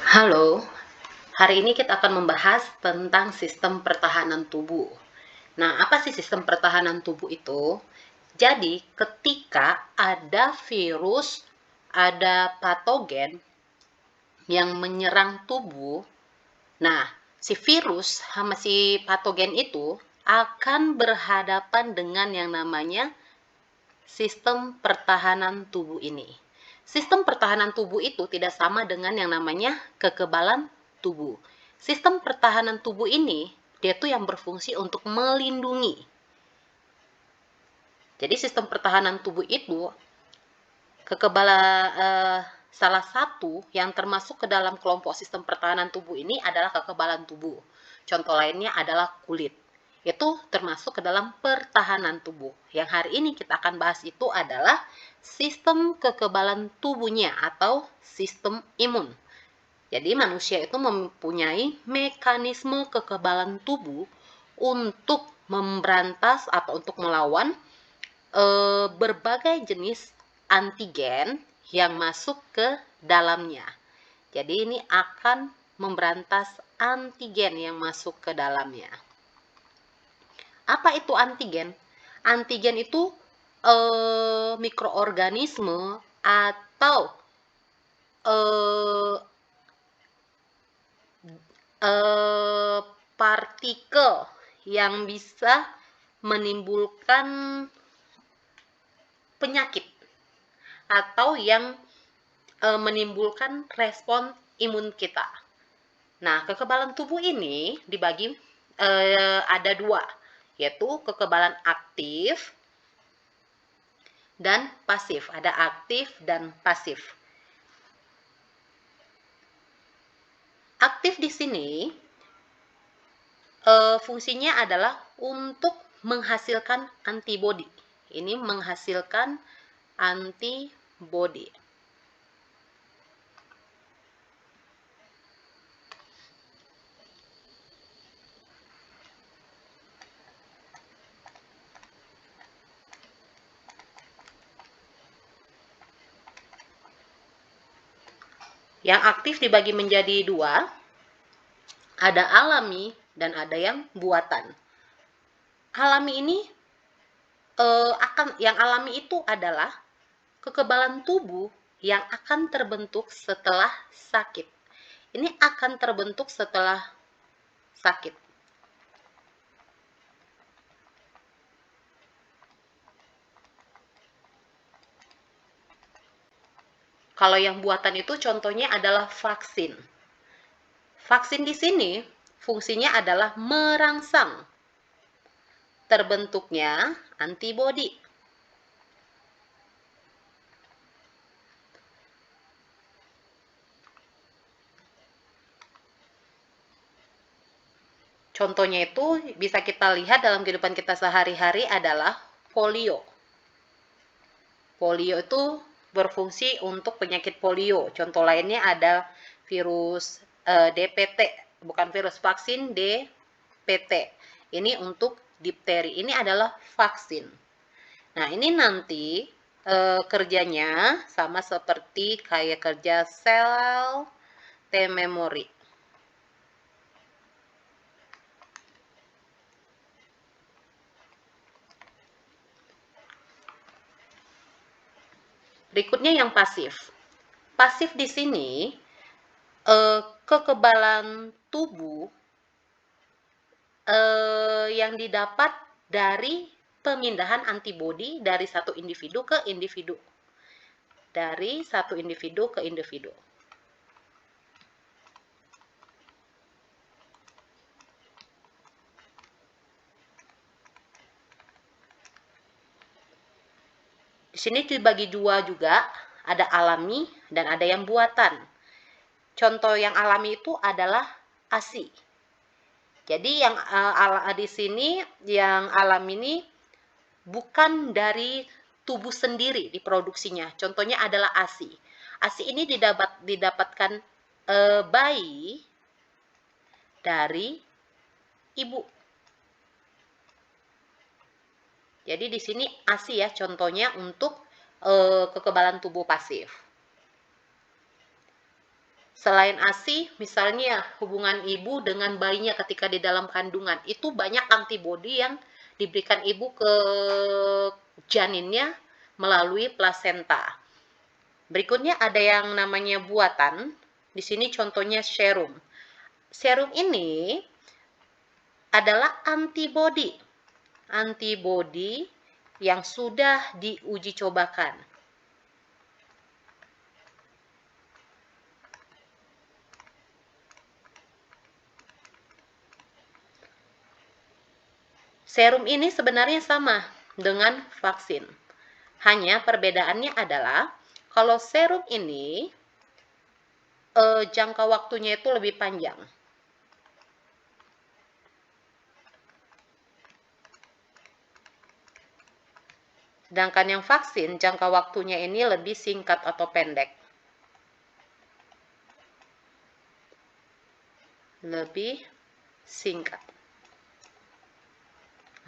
Halo, hari ini kita akan membahas tentang sistem pertahanan tubuh. Nah, apa sih sistem pertahanan tubuh itu? Jadi, ketika ada virus, ada patogen yang menyerang tubuh, nah, si virus sama si patogen itu akan berhadapan dengan yang namanya sistem pertahanan tubuh ini. Sistem pertahanan tubuh itu tidak sama dengan yang namanya kekebalan tubuh. Sistem pertahanan tubuh ini, dia tuh yang berfungsi untuk melindungi. Jadi sistem pertahanan tubuh itu, salah satu yang termasuk ke dalam kelompok sistem pertahanan tubuh ini adalah kekebalan tubuh. Contoh lainnya adalah kulit. Itu termasuk ke dalam pertahanan tubuh. Yang hari ini kita akan bahas itu adalah sistem kekebalan tubuhnya atau sistem imun. Jadi manusia itu mempunyai mekanisme kekebalan tubuh untuk memberantas atau untuk melawan berbagai jenis antigen yang masuk ke dalamnya. Jadi ini akan memberantas antigen yang masuk ke dalamnya. Apa itu antigen? Antigen itu mikroorganisme atau eh, partikel yang bisa menimbulkan penyakit atau yang menimbulkan respon imun kita. Nah, kekebalan tubuh ini dibagi ada dua, yaitu kekebalan aktif dan pasif. Ada aktif dan pasif. Aktif di sini fungsinya adalah untuk menghasilkan antibodi. Ini menghasilkan antibodi. Yang aktif dibagi menjadi dua, ada alami dan ada yang buatan. Alami ini yang alami itu adalah kekebalan tubuh yang akan terbentuk setelah sakit. Ini akan terbentuk setelah sakit. Kalau yang buatan itu contohnya adalah vaksin. Vaksin di sini fungsinya adalah merangsang terbentuknya antibodi. Contohnya itu bisa kita lihat dalam kehidupan kita sehari-hari adalah polio. Polio itu berfungsi untuk penyakit polio. Contoh lainnya ada virus DPT, bukan virus vaksin, DPT. Ini untuk difteri. Ini adalah vaksin. Nah, ini nanti kerjanya sama seperti kayak kerja sel T-memory. Berikutnya yang pasif. Pasif di sini kekebalan tubuh yang didapat dari pemindahan antibodi dari satu individu ke individu. Dari satu individu ke individu. Di sini dibagi dua juga, ada alami dan ada yang buatan. Contoh yang alami itu adalah ASI. Jadi yang di sini yang alami ini bukan dari tubuh sendiri diproduksinya. Contohnya adalah ASI. ASI ini didapatkan bayi dari ibu. Jadi di sini ASI ya contohnya untuk kekebalan tubuh pasif. Selain ASI, misalnya hubungan ibu dengan bayinya ketika di dalam kandungan, itu banyak antibodi yang diberikan ibu ke janinnya melalui plasenta. Berikutnya ada yang namanya buatan. Di sini contohnya serum. Serum ini adalah antibodi yang sudah diuji cobakan. Serum ini sebenarnya sama dengan vaksin. Hanya perbedaannya adalah kalau serum ini jangka waktunya itu lebih panjang. Sedangkan yang vaksin jangka waktunya ini lebih singkat atau pendek. Lebih singkat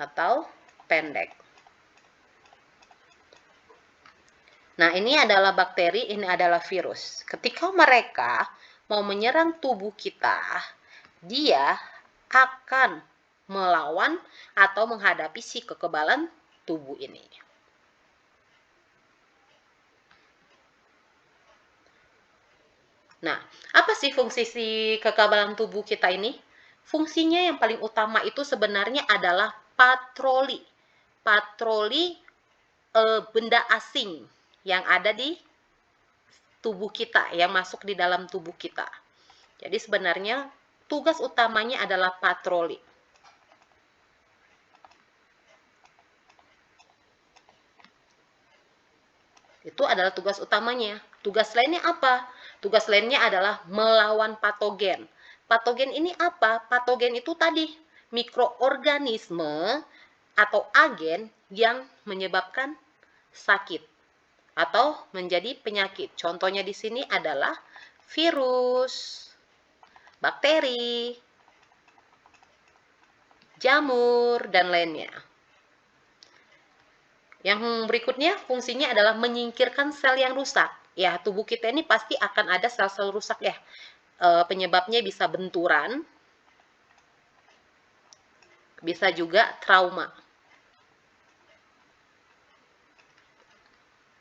atau pendek. Nah, ini adalah bakteri, ini adalah virus. Ketika mereka mau menyerang tubuh kita, dia akan melawan atau menghadapi si kekebalan tubuh ini. Nah, apa sih fungsi si kekebalan tubuh kita ini? Fungsinya yang paling utama itu sebenarnya adalah patroli. Patroli benda asing yang ada di tubuh kita, yang masuk di dalam tubuh kita. Jadi sebenarnya tugas utamanya adalah patroli. Itu adalah tugas utamanya. Tugas lainnya apa? Tugas lainnya adalah melawan patogen. Patogen ini apa? Patogen itu tadi mikroorganisme atau agen yang menyebabkan sakit atau menjadi penyakit. Contohnya di sini adalah virus, bakteri, jamur, dan lainnya. Yang berikutnya fungsinya adalah menyingkirkan sel yang rusak. Ya, tubuh kita ini pasti akan ada sel-sel rusak ya. Penyebabnya bisa benturan, bisa juga trauma.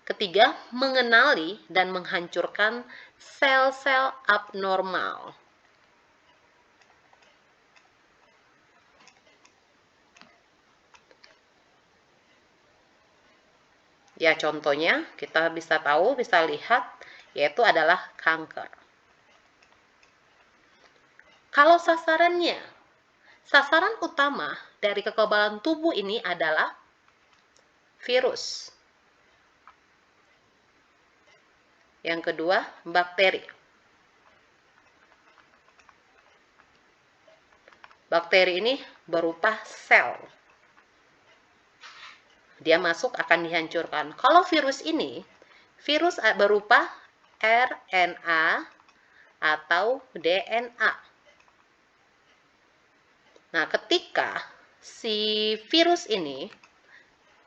Ketiga, mengenali dan menghancurkan sel-sel abnormal. Ya, contohnya kita bisa tahu, bisa lihat, yaitu adalah kanker. Kalau sasaran utama dari kekebalan tubuh ini adalah virus. Yang kedua, bakteri. Bakteri ini berupa sel. Dia masuk akan dihancurkan. Kalau virus ini, virus berupa RNA atau DNA. Nah, ketika si virus ini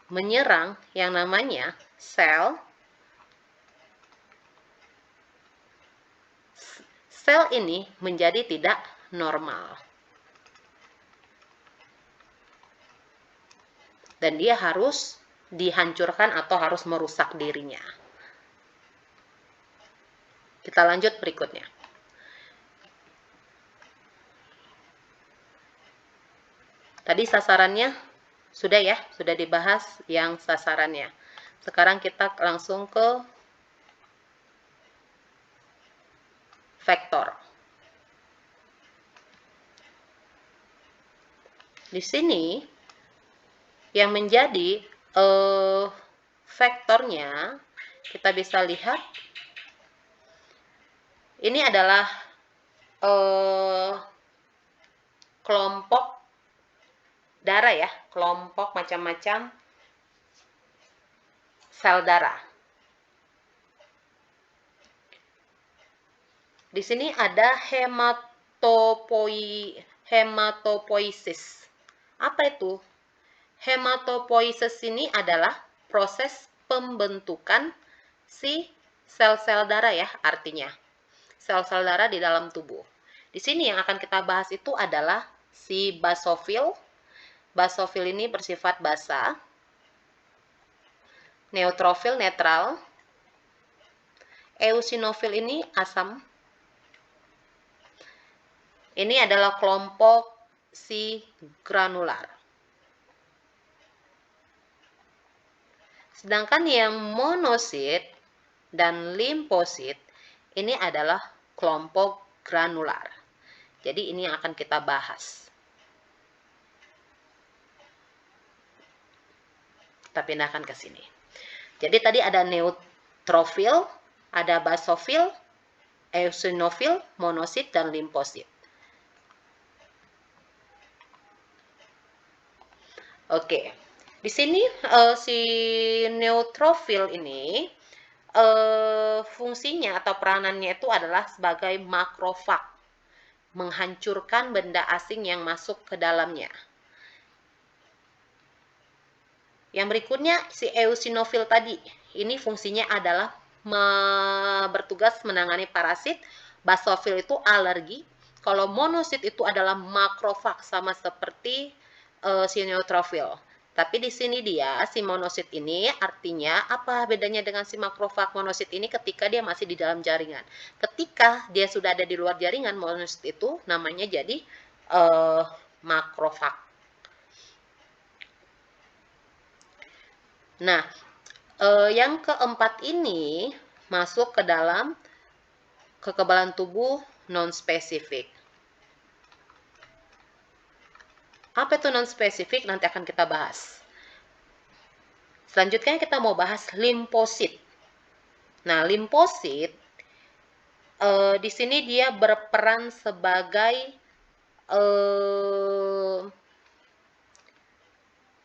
menyerang yang namanya sel ini menjadi tidak normal. Dan dia harus dihancurkan atau harus merusak dirinya. Kita lanjut berikutnya. Tadi sasarannya sudah ya, sudah dibahas yang sasarannya. Sekarang kita langsung ke vektor. Di sini yang menjadi vektornya kita bisa lihat ini adalah kelompok darah ya, kelompok macam-macam sel darah. Di sini ada hematopoiesis. Apa itu? Hematopoiesis ini adalah proses pembentukan si sel-sel darah ya, artinya. sel-sel darah di dalam tubuh. Di sini yang akan kita bahas itu adalah si basofil. Basofil ini bersifat basa, neutrofil netral, eosinofil ini asam. Ini adalah kelompok si granular. Sedangkan yang monosit dan limfosit ini adalah kelompok granular. Jadi ini yang akan kita bahas. Kita pindahkan ke sini. Jadi tadi ada neutrofil, ada basofil, eosinofil, monosit, dan limfosit. Oke, di sini si neutrofil ini fungsinya atau peranannya itu adalah sebagai makrofag, menghancurkan benda asing yang masuk ke dalamnya. Yang berikutnya si eosinofil tadi, ini fungsinya adalah bertugas menangani parasit. Basofil itu alergi. Kalau monosit itu adalah makrofag, sama seperti si neutrofil. Tapi di sini dia si monosit ini artinya apa bedanya dengan si makrofag? Monosit ini ketika dia masih di dalam jaringan. Ketika dia sudah ada di luar jaringan, monosit itu namanya jadi makrofag. Nah, yang keempat ini masuk ke dalam kekebalan tubuh non-spesifik. Apa itu non-spesifik? Nanti akan kita bahas. Selanjutnya kita mau bahas limfosit. Nah, limfosit di sini dia berperan sebagai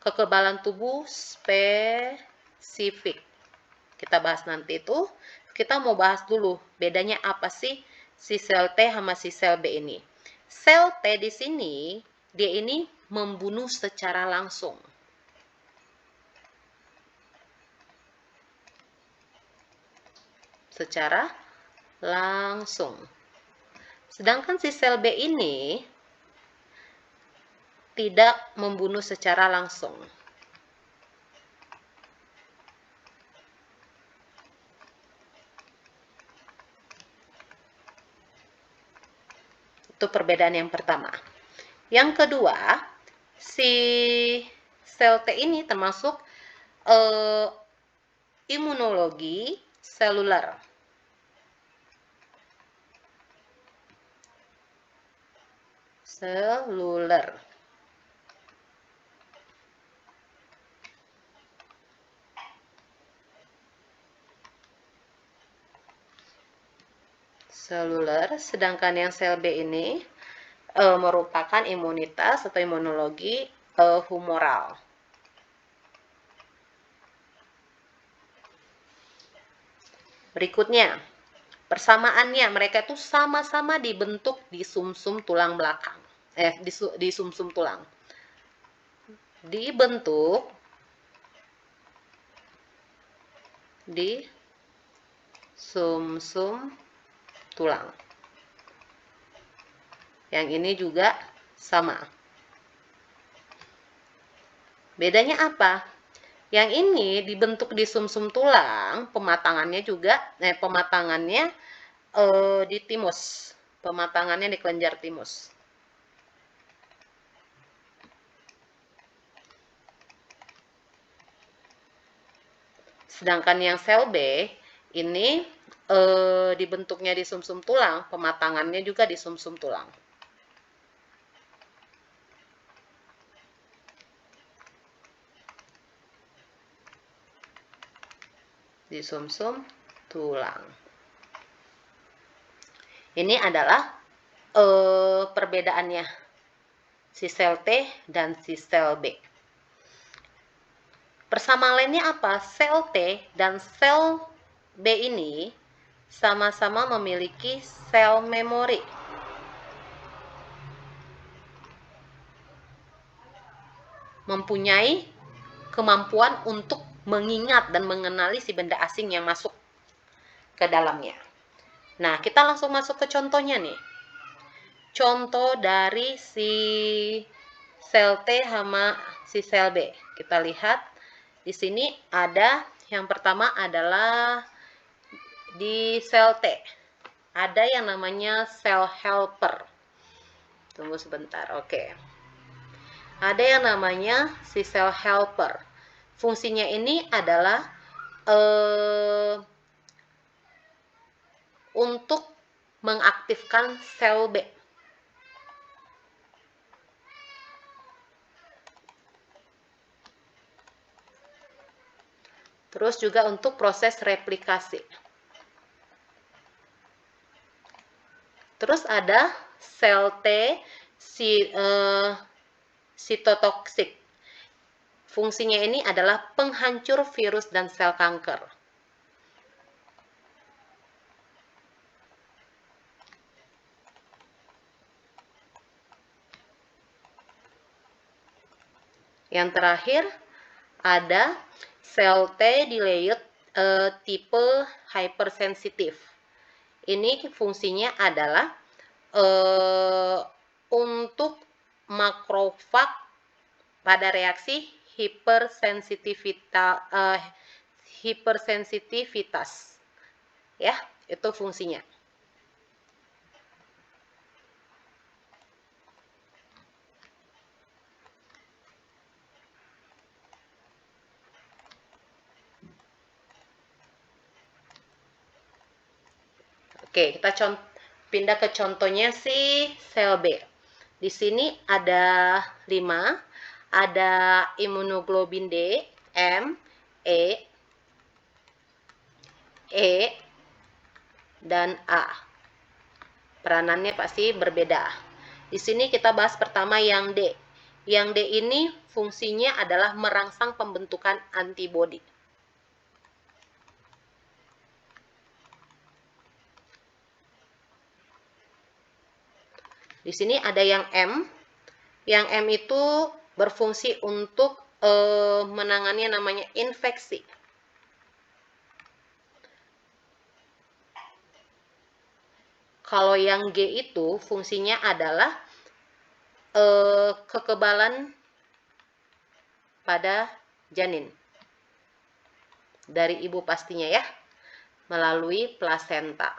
kekebalan tubuh spesifik. Kita bahas nanti itu. Kita mau bahas dulu bedanya apa sih si sel T sama si sel B ini. Sel T di sini dia ini membunuh secara langsung. Secara langsung. Sedangkan si sel B ini tidak membunuh secara langsung. Itu perbedaan yang pertama. Yang kedua, si sel T ini termasuk imunologi seluler. Seluler, sedangkan yang sel B ini merupakan imunitas atau imunologi humoral. Berikutnya, persamaannya mereka itu sama-sama dibentuk di sumsum tulang belakang. Di sumsum tulang. Dibentuk di sumsum tulang. Yang ini juga sama. Bedanya apa? Yang ini dibentuk di sumsum tulang, pematangannya di timus. Pematangannya di kelenjar timus. Sedangkan yang sel B ini dibentuknya di sumsum tulang, pematangannya juga di sumsum tulang. Di sumsum tulang. Ini adalah perbedaannya si sel T dan si sel B. Persamaan lainnya apa? Sel T dan sel B ini sama-sama memiliki sel memori. Mempunyai kemampuan untuk mengingat dan mengenali si benda asing yang masuk ke dalamnya. Nah, kita langsung masuk ke contohnya nih. Contoh dari si sel T sama si sel B. Kita lihat di sini ada yang pertama adalah di sel T. Ada yang namanya sel helper. Tunggu sebentar, oke. Ada yang namanya si sel helper. Fungsinya ini adalah untuk mengaktifkan sel B. Terus juga untuk proses replikasi. Terus ada sel T sitotoksik. Fungsinya ini adalah penghancur virus dan sel kanker. Yang terakhir ada sel T delayed tipe hypersensitif. Ini fungsinya adalah untuk makrofag pada reaksi hipersensitivitas. Ya, itu fungsinya. Oke, kita pindah ke contohnya si sel B. Di sini ada 5, ada imunoglobulin D, M, E, dan A. Peranannya pasti berbeda. Di sini kita bahas pertama yang D. Yang D ini fungsinya adalah merangsang pembentukan antibodi. Di sini ada yang M. Yang M itu berfungsi untuk menangani namanya infeksi. Kalau yang G itu fungsinya adalah kekebalan pada janin. Dari ibu pastinya ya, melalui plasenta.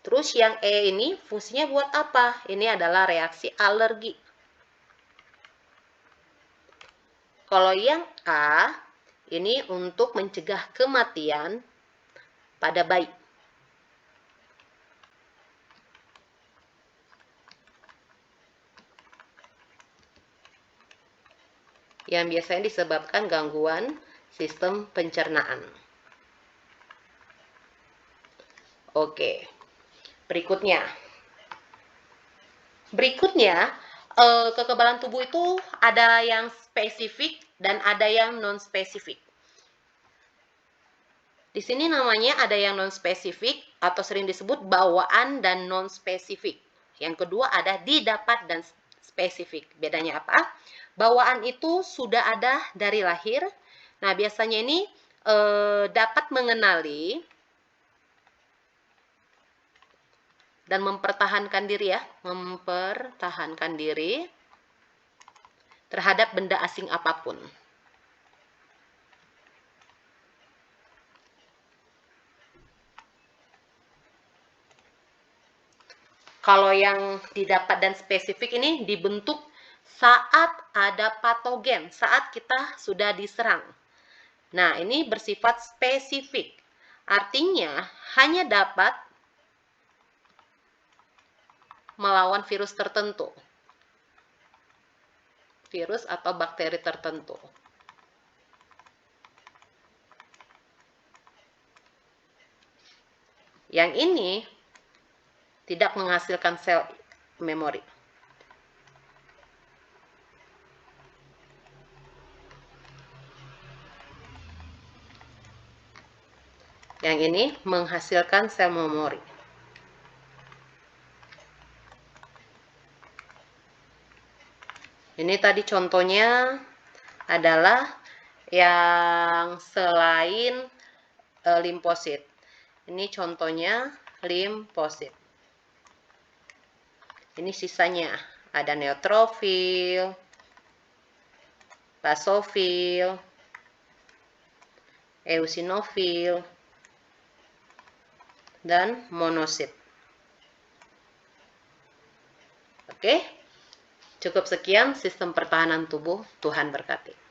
Terus yang E ini fungsinya buat apa? Ini adalah reaksi alergi. Kalau yang A, ini untuk mencegah kematian pada bayi. Yang biasanya disebabkan gangguan sistem pencernaan. Oke, berikutnya. Kekebalan tubuh itu ada yang spesifik dan ada yang non-spesifik. Di sini namanya ada yang non-spesifik atau sering disebut bawaan dan non-spesifik. Yang kedua ada didapat dan spesifik. Bedanya apa? Bawaan itu sudah ada dari lahir. Nah, biasanya ini dapat mengenali dan mempertahankan diri ya, mempertahankan diri terhadap benda asing apapun. Kalau yang didapat dan spesifik ini dibentuk saat ada patogen, saat kita sudah diserang. Nah, ini bersifat spesifik. Artinya hanya dapat melawan virus tertentu. Virus atau bakteri tertentu. Yang ini tidak menghasilkan sel memori. Yang ini menghasilkan sel memori. Ini tadi contohnya adalah yang selain limfosit. Ini contohnya limfosit. Ini sisanya, ada neutrofil, basofil, eosinofil, dan monosit. Oke, cukup sekian sistem pertahanan tubuh. Tuhan berkati.